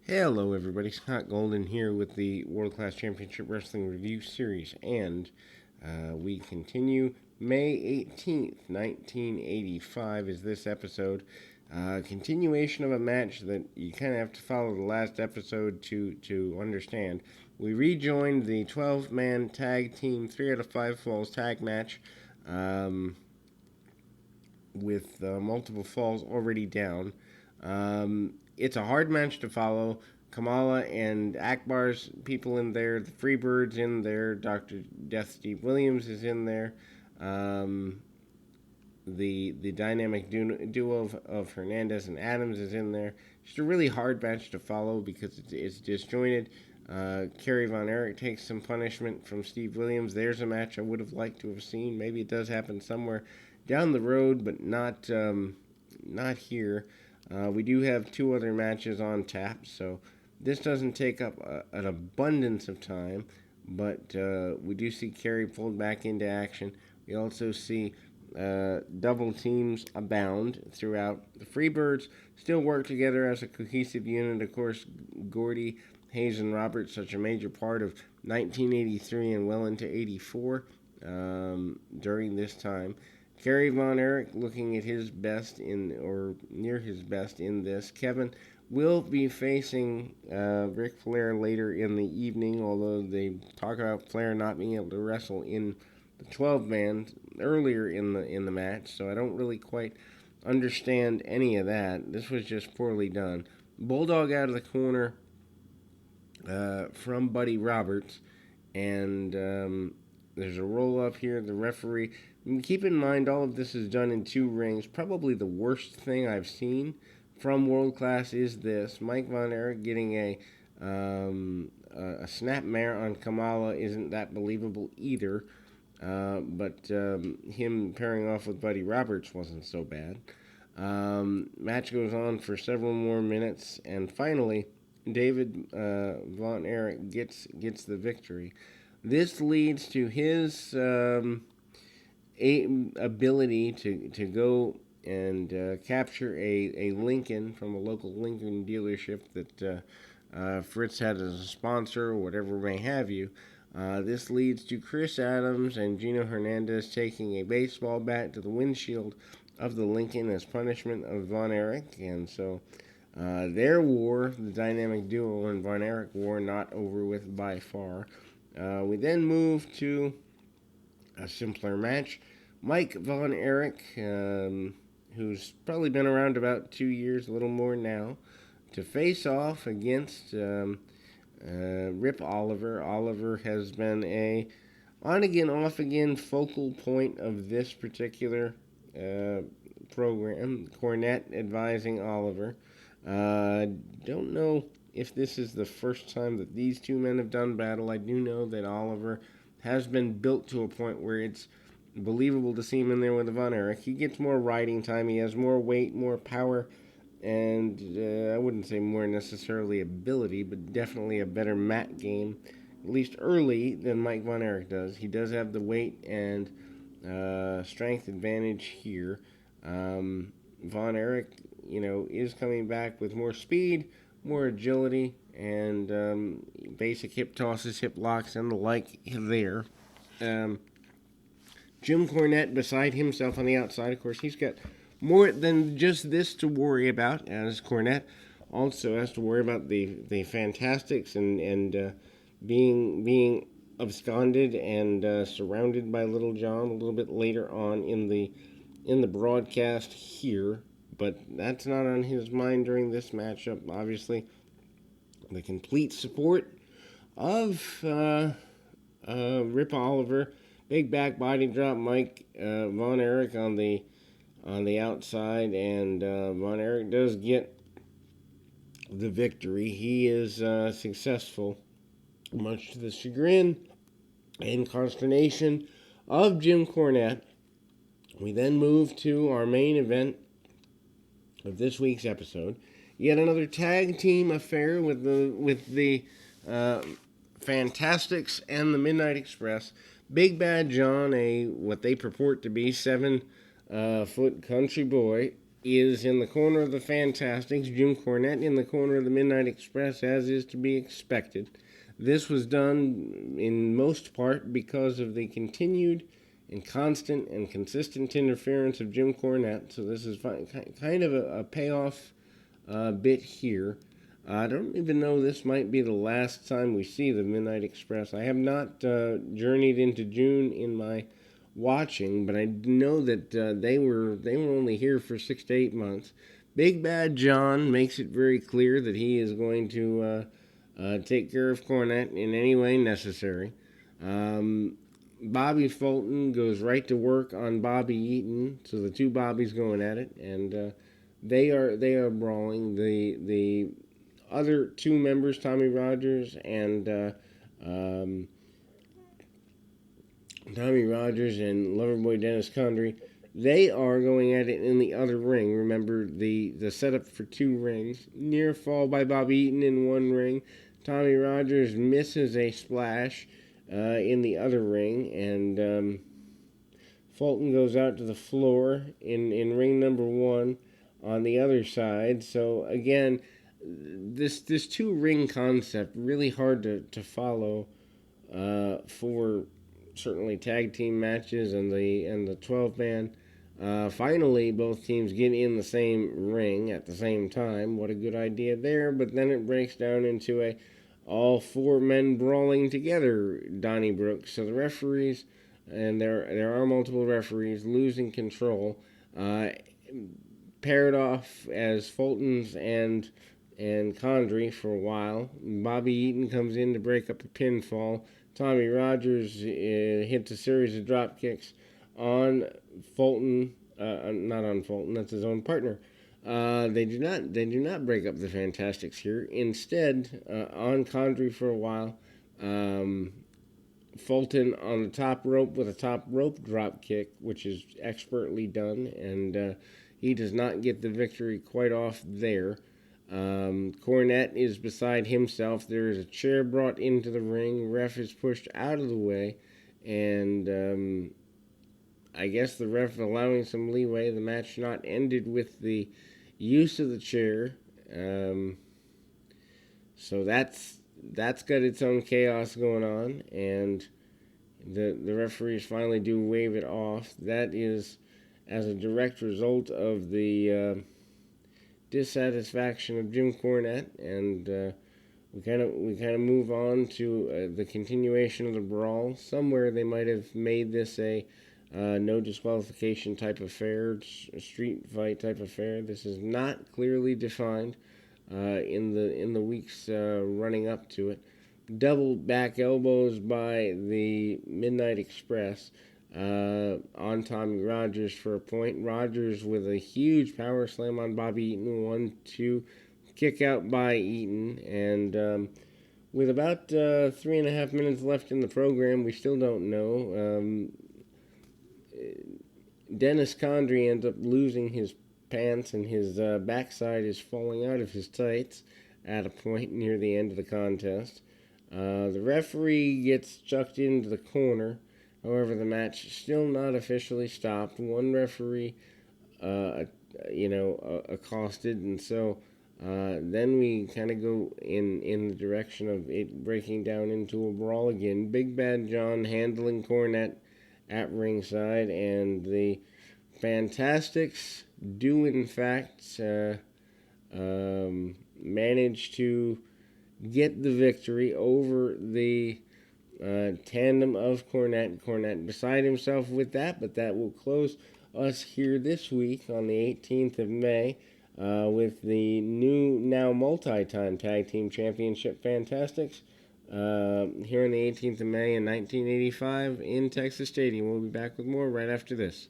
Hello, everybody. Scott Golden here with the World Class Championship Wrestling Review Series, and we continue. May 18th, 1985 is this episode. Continuation of a match that you kind of have to follow the last episode to understand. We rejoined the 12-man tag team 3 out of 5 falls tag match with multiple falls already down. It's a hard match to follow. Kamala and Akbar's people in there, the Freebirds in there, Dr. Death Steve Williams is in there. The dynamic duo of Hernandez and Adams is in there. Just a really hard match to follow because it's disjointed. Kerry Von Erich takes some punishment from Steve Williams. There's a match I would have liked to have seen. Maybe it does happen somewhere down the road, but not here. We do have 2 other matches on tap, so this doesn't take up an abundance of time, but we do see Kerry pulled back into action. We also see double teams abound throughout. The Freebirds still work together as a cohesive unit. Of course, Gordy, Hayes, and Roberts, such a major part of 1983 and well into 84 during this time. Kerry Von Erich looking at his best or near his best in this. Kevin will be facing Ric Flair later in the evening, although they talk about Flair not being able to wrestle in the 12-man earlier in the match, so I don't really quite understand any of that. This was just poorly done. Bulldog out of the corner from Buddy Roberts, and there's a roll-up here. The referee... Keep in mind, all of this is done in 2 rings. Probably the worst thing I've seen from World Class is this. Mike Von Erich getting a snapmare on Kamala isn't that believable either. But him pairing off with Buddy Roberts wasn't so bad. Match goes on for several more minutes, and finally, David Von Erich gets the victory. This leads to his... ability to go and capture a Lincoln from a local Lincoln dealership that Fritz had as a sponsor or whatever may have you. This leads to Chris Adams and Gino Hernandez taking a baseball bat to the windshield of the Lincoln as punishment of Von Erich, and so their war, the dynamic duo and Von Erich war, not over with by far. We then move to a simpler match. Mike Von Erich, who's probably been around about 2 years, a little more now, to face off against Rip Oliver. Oliver has been a on-again, off-again focal point of this particular program. Cornette advising Oliver. Don't know if this is the first time that these 2 men have done battle. I do know that Oliver has been built to a point where it's believable to see him in there with Von Erich. He gets more riding time. He has more weight, more power, and I wouldn't say more necessarily ability, but definitely a better mat game, at least early, than Mike Von Erich does. He does have the weight and strength advantage here. Von Erich, is coming back with more speed, more agility, and basic hip tosses, hip locks, and the like there. Jim Cornette beside himself on the outside. Of course, he's got more than just this to worry about, as Cornette also has to worry about the Fantastics and being absconded and surrounded by Little John a little bit later on in the broadcast here. But that's not on his mind during this matchup, obviously. The complete support of Rip Oliver, big back body drop, Mike Von Erich on the outside, and Von Erich does get the victory. He is successful, much to the chagrin and consternation of Jim Cornette. We then move to our main event of this week's episode. Yet another tag team affair with the Fantastics and the Midnight Express. Big Bad John, what they purport to be 7-foot country boy, is in the corner of the Fantastics, Jim Cornette in the corner of the Midnight Express, as is to be expected. This was done in most part because of the continued and constant and consistent interference of Jim Cornette. So this is kind of a payoff bit here. I don't even know this might be the last time we see the Midnight Express. I have not journeyed into June in my watching, but I know that they were only here for 6 to 8 months. Big Bad John makes it very clear that he is going to take care of Cornette in any way necessary. Bobby Fulton goes right to work on Bobby Eaton, so the two Bobbies going at it, and they are brawling. The other two members, Tommy Rogers and Loverboy Dennis Condrey, they are going at it in the other ring. Remember the setup for two rings. Near fall by Bobby Eaton in one ring. Tommy Rogers misses a splash in the other ring, and Fulton goes out to the floor in ring number one on the other side. So again, this two ring concept really hard to follow for certainly tag team matches and the 12-man. Finally, both teams get in the same ring at the same time. What a good idea there! But then it breaks down into a all four men brawling together, Donnybrook. So the referees, and there are multiple referees, losing control. Paired off as Fulton's and Condrey for a while. Bobby Eaton comes in to break up a pinfall. Tommy Rogers hits a series of drop kicks on Fulton. Not on Fulton. That's his own partner. They do not break up the Fantastics here. Instead, on Condrey for a while. Fulton on the top rope with a top rope drop kick, which is expertly done, and he does not get the victory quite off there. Cornette is beside himself. There is a chair brought into the ring. Ref is pushed out of the way, and I guess the ref allowing some leeway. The match not ended with the use of the chair. So that's got its own chaos going on, and the referees finally do wave it off. That is as a direct result of the dissatisfaction of Jim Cornette, and we kind of move on to the continuation of the brawl. Somewhere they might have made this a no disqualification type affair, a street fight type affair. This is not clearly defined in the weeks running up to it. Double back elbows by the Midnight Express on Tommy Rogers for a point. Rogers with a huge power slam on Bobby Eaton. 1-2 kick out by Eaton, and with about 3.5 minutes left in the program, we still don't know. Dennis Condrey ends up losing his pants, and his backside is falling out of his tights at a point near the end of the contest. The referee gets chucked into the corner. However, the match still not officially stopped. One referee, accosted, and so then we kind of go in the direction of it breaking down into a brawl again. Big Bad John handling Cornette at ringside, and the Fantastics do in fact manage to get the victory over the tandem of Cornette. Cornette beside himself with that, but that will close us here this week on the 18th of May with the new, now multi-time Tag Team Championship Fantastics here on the 18th of May in 1985 in Texas Stadium. We'll be back with more right after this.